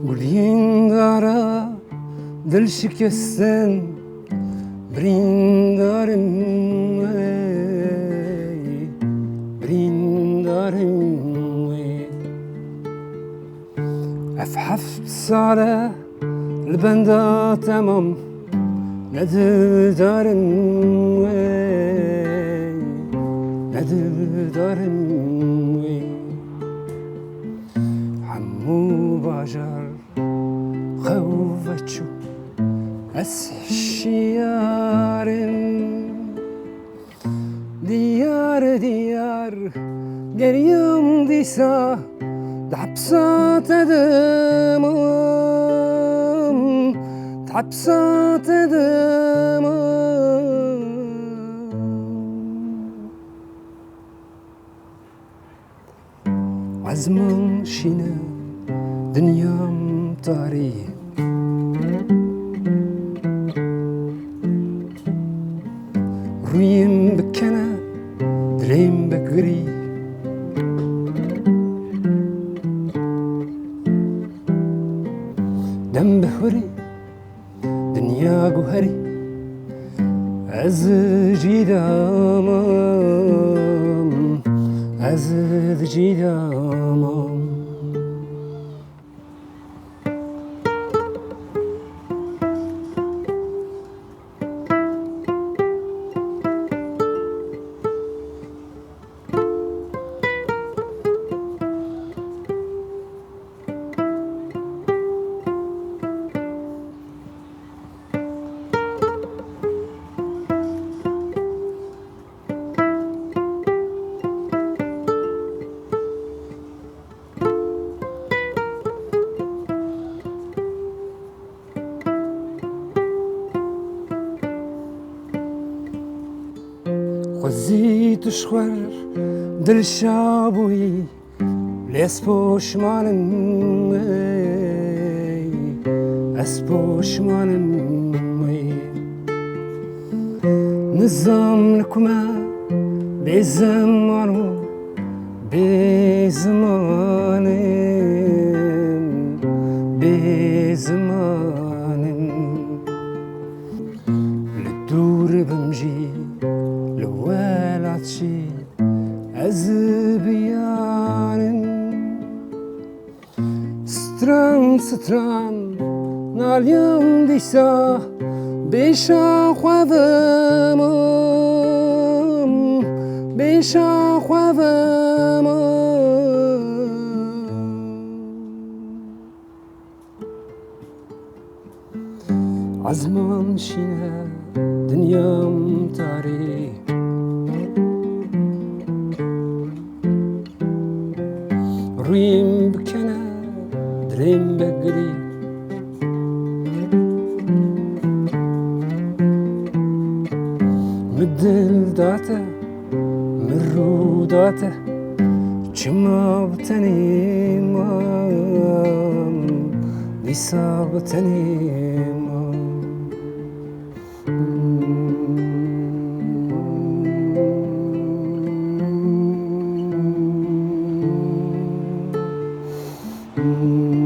گلین داره دل شکستن برین دارم برین دارم هفت ساله البنده تمام ندل دارم ندل دارم همو باجر خوفتشو از شیارم دیار دیار گریم دیسا دحبسات دمم دحبسات دمم عزمم شینه دنیام تاریه رویم بکنه دلیم بگری دم بخوری دنیا گوهری از جیدامم از جیدامم خزيت شخور دل شابوي لاسبوش مانم اسبوش مانم نظام لكما بزمانو بزمانم بزمانم للدور بمجي لوالاتشي أزبيان ستران ستران ناليوم ديسا بيشا خوافمم بيشا خوافمم عزمم شينه دنيام تاريخ رویم بکنه دلیم بگری مدل داته مرو داته چما بتنیمم دیسا بتنیمم Mm-hmm.